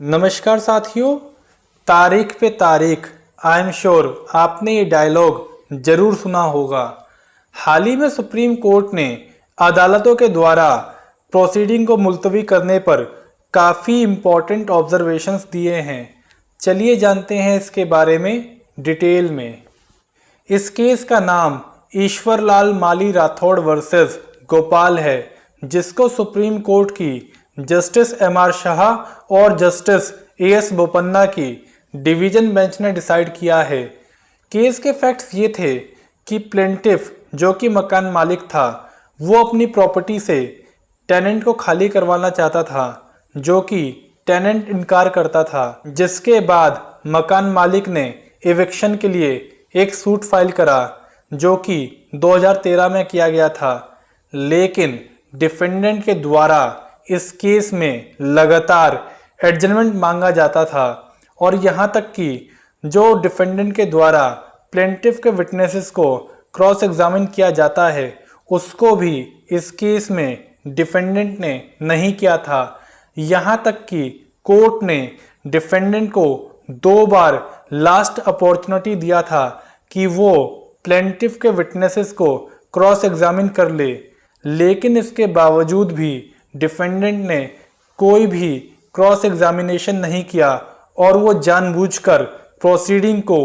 नमस्कार साथियों, तारीख पे तारीख। आई एम श्योर आपने ये डायलॉग जरूर सुना होगा। हाल ही में सुप्रीम कोर्ट ने अदालतों के द्वारा प्रोसीडिंग को मुलतवी करने पर काफ़ी इम्पोर्टेंट ऑब्जर्वेशंस दिए हैं। चलिए जानते हैं इसके बारे में डिटेल में। इस केस का नाम ईश्वरलाल माली राठौड़ वर्सेस गोपाल है, जिसको सुप्रीम कोर्ट की जस्टिस एम.आर. शाह और जस्टिस ए.एस. बोपन्ना की डिवीजन बेंच ने डिसाइड किया है। केस के फैक्ट्स ये थे कि प्लेंटिफ जो कि मकान मालिक था, वो अपनी प्रॉपर्टी से टेनेंट को खाली करवाना चाहता था, जो कि टेनेंट इनकार करता था। जिसके बाद मकान मालिक ने एविक्शन के लिए एक सूट फाइल करा, जो कि 2013 में किया गया था। लेकिन डिफेंडेंट के द्वारा इस केस में लगातार एडजमेंट मांगा जाता था और यहाँ तक कि जो डिफेंडेंट के द्वारा प्लेंटिफ के विटनेसेस को क्रॉस एग्जामिन किया जाता है, उसको भी इस केस में डिफेंडेंट ने नहीं किया था। यहाँ तक कि कोर्ट ने डिफेंडेंट को 2 बार लास्ट अपॉर्चुनिटी दिया था कि वो प्लेंटिफ के विटनेसेस को क्रॉस एग्जामिन कर ले, लेकिन इसके बावजूद भी डिफेंडेंट ने कोई भी क्रॉस एग्जामिनेशन नहीं किया और वो जानबूझकर प्रोसीडिंग को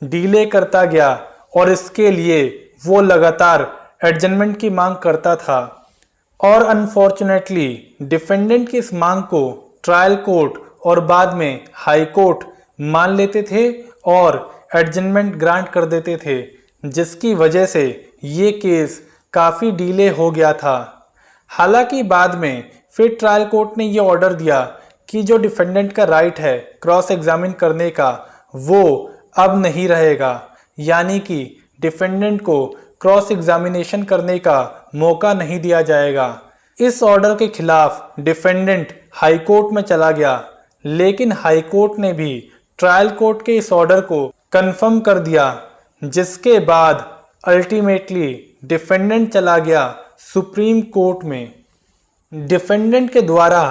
डिले करता गया और इसके लिए वो लगातार एडजमेंट की मांग करता था। और अनफॉर्चुनेटली डिफेंडेंट की इस मांग को ट्रायल कोर्ट और बाद में हाई कोर्ट मान लेते थे और एडजमेंट ग्रांट कर देते थे, जिसकी वजह से ये केस काफ़ी डिले हो गया था। हालांकि बाद में फिर ट्रायल कोर्ट ने ये ऑर्डर दिया कि जो डिफेंडेंट का राइट है क्रॉस एग्जामिन करने का, वो अब नहीं रहेगा, यानी कि डिफेंडेंट को क्रॉस एग्जामिनेशन करने का मौका नहीं दिया जाएगा। इस ऑर्डर के खिलाफ डिफेंडेंट हाई कोर्ट में चला गया, लेकिन हाई कोर्ट ने भी ट्रायल कोर्ट के इस ऑर्डर को कंफर्म कर दिया, जिसके बाद अल्टीमेटली डिफेंडेंट चला गया सुप्रीम कोर्ट में। डिफेंडेंट के द्वारा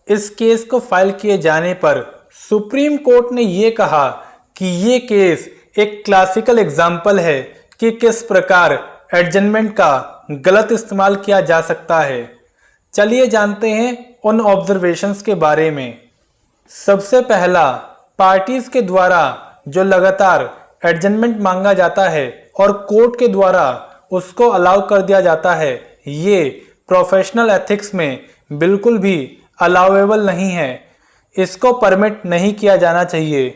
इस केस को फाइल किए जाने पर सुप्रीम कोर्ट ने ये कहा कि ये केस एक क्लासिकल एग्जाम्पल है कि किस प्रकार एडजमेंट का गलत इस्तेमाल किया जा सकता है। चलिए जानते हैं उन ऑब्जर्वेशंस के बारे में। सबसे पहला, पार्टीज के द्वारा जो लगातार एडजमेंट मांगा जाता है और कोर्ट के द्वारा उसको अलाउ कर दिया जाता है, ये प्रोफेशनल एथिक्स में बिल्कुल भी अलाउएबल नहीं है। इसको परमिट नहीं किया जाना चाहिए।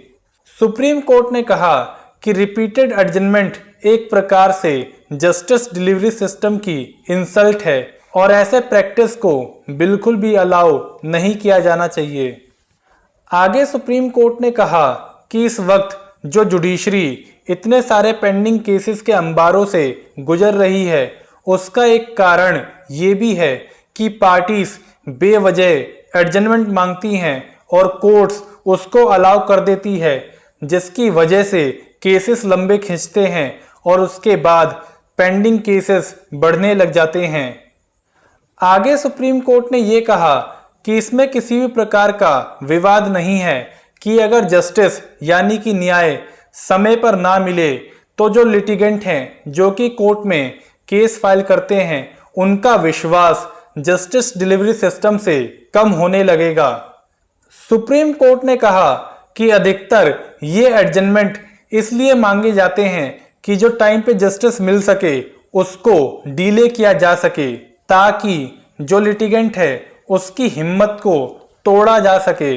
सुप्रीम कोर्ट ने कहा कि रिपीटेड एडजमेंट एक प्रकार से जस्टिस डिलीवरी सिस्टम की इंसल्ट है और ऐसे प्रैक्टिस को बिल्कुल भी अलाउ नहीं किया जाना चाहिए। आगे सुप्रीम कोर्ट ने कहा कि इस वक्त जो जुडिशरी इतने सारे पेंडिंग केसेस के अंबारों से गुजर रही है, उसका एक कारण ये भी है कि पार्टीज बेवजह एडजमेंट मांगती हैं और कोर्ट्स उसको अलाउ कर देती है, जिसकी वजह से केसेस लंबे खींचते हैं और उसके बाद पेंडिंग केसेस बढ़ने लग जाते हैं। आगे सुप्रीम कोर्ट ने ये कहा कि इसमें किसी भी प्रकार का विवाद नहीं है कि अगर जस्टिस यानी कि न्याय समय पर ना मिले तो जो लिटिगेंट हैं, जो कि कोर्ट में केस फाइल करते हैं, उनका विश्वास जस्टिस डिलीवरी सिस्टम से कम होने लगेगा। सुप्रीम कोर्ट ने कहा कि अधिकतर ये एडजमेंट इसलिए मांगे जाते हैं कि जो टाइम पे जस्टिस मिल सके उसको डिले किया जा सके, ताकि जो लिटिगेंट है उसकी हिम्मत को तोड़ा जा सके।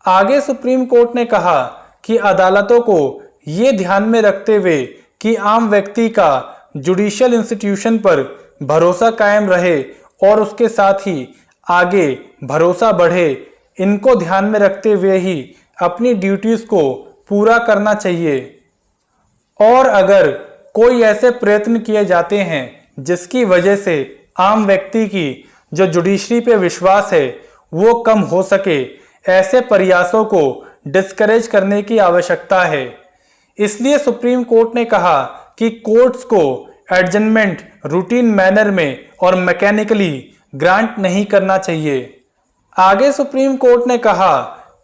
आगे सुप्रीम कोर्ट ने कहा कि अदालतों को ये ध्यान में रखते हुए कि आम व्यक्ति का जुडिशियल इंस्टीट्यूशन पर भरोसा कायम रहे और उसके साथ ही आगे भरोसा बढ़े, इनको ध्यान में रखते हुए ही अपनी ड्यूटीज को पूरा करना चाहिए। और अगर कोई ऐसे प्रयत्न किए जाते हैं जिसकी वजह से आम व्यक्ति की जो जुडिशरी पे विश्वास है वो कम हो सके, ऐसे प्रयासों को डिस्करेज करने की आवश्यकता है। इसलिए सुप्रीम कोर्ट ने कहा कि कोर्ट्स को एडजमेंट रूटीन मैनर में और मैकेनिकली ग्रांट नहीं करना चाहिए। आगे सुप्रीम कोर्ट ने कहा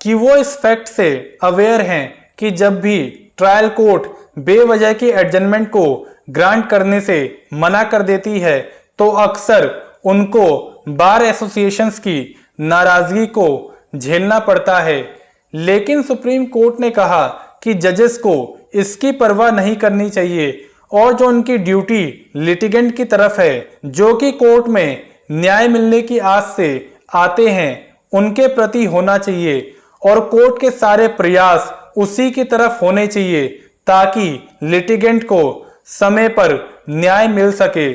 कि वो इस फैक्ट से अवेयर हैं कि जब भी ट्रायल कोर्ट बेवजह की एडजमेंट को ग्रांट करने से मना कर देती है तो अक्सर उनको बार एसोसिएशंस की नाराजगी को झेलना पड़ता है। लेकिन सुप्रीम कोर्ट ने कहा कि जजेस को इसकी परवाह नहीं करनी चाहिए और जो उनकी ड्यूटी लिटिगेंट की तरफ है, जो कि कोर्ट में न्याय मिलने की आस से आते हैं, उनके प्रति होना चाहिए और कोर्ट के सारे प्रयास उसी की तरफ होने चाहिए ताकि लिटिगेंट को समय पर न्याय मिल सके।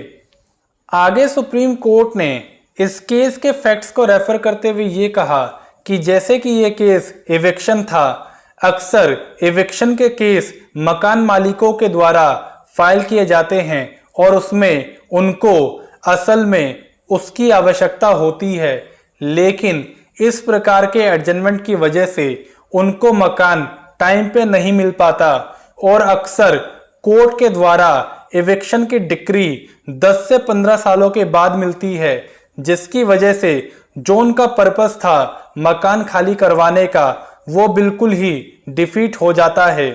आगे सुप्रीम कोर्ट ने इस केस के फैक्ट्स को रेफर करते हुए ये कहा कि जैसे कि ये केस एविक्शन था, अक्सर एविक्शन के केस मकान मालिकों के द्वारा फाइल किए जाते हैं और उसमें उनको असल में उसकी आवश्यकता होती है, लेकिन इस प्रकार के एडजमेंट की वजह से उनको मकान टाइम पे नहीं मिल पाता और अक्सर कोर्ट के द्वारा एविक्शन की डिक्री 10 से 15 सालों के बाद मिलती है, जिसकी वजह से जो उनका पर्पस था मकान खाली करवाने का वो बिल्कुल ही डिफीट हो जाता है।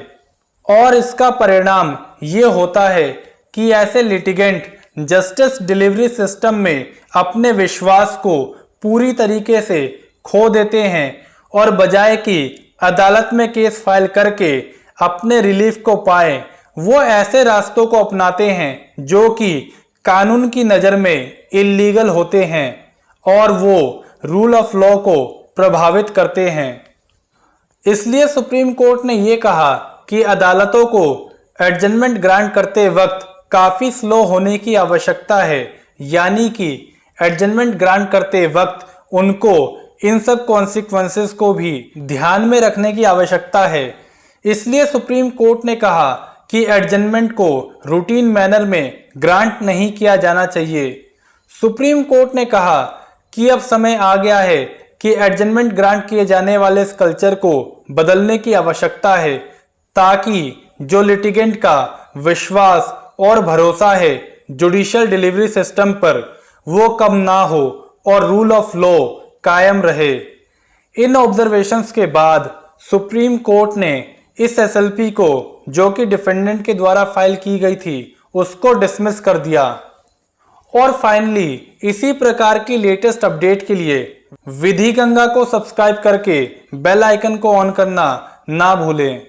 और इसका परिणाम ये होता है कि ऐसे लिटिगेंट जस्टिस डिलीवरी सिस्टम में अपने विश्वास को पूरी तरीके से खो देते हैं और बजाय कि अदालत में केस फाइल करके अपने रिलीफ को पाए, वो ऐसे रास्तों को अपनाते हैं जो कि कानून की नज़र में इल्लीगल होते हैं और वो रूल ऑफ लॉ को प्रभावित करते हैं। इसलिए सुप्रीम कोर्ट ने ये कहा कि अदालतों को एडजमेंट ग्रांट करते वक्त काफ़ी स्लो होने की आवश्यकता है, यानी कि एडजमेंट ग्रांट करते वक्त उनको इन सब कॉन्सिक्वेंसेस को भी ध्यान में रखने की आवश्यकता है। इसलिए सुप्रीम कोर्ट ने कहा कि एडजमेंट को रूटीन मैनर में ग्रांट नहीं किया जाना चाहिए। सुप्रीम कोर्ट ने कहा कि अब समय आ गया है कि एडजमेंट ग्रांट किए जाने वाले इस कल्चर को बदलने की आवश्यकता है ताकि जो लिटिगेंट का विश्वास और भरोसा है जुडिशियल डिलीवरी सिस्टम पर वो कम ना हो और रूल ऑफ लॉ कायम रहे। इन ऑब्जर्वेशंस के बाद सुप्रीम कोर्ट ने इस एसएलपी को, जो कि डिफेंडेंट के द्वारा फाइल की गई थी, उसको डिसमिस कर दिया। और फाइनली इसी प्रकार की लेटेस्ट अपडेट के लिए विधि गंगा को सब्सक्राइब करके बेल आइकन को ऑन करना ना भूलें।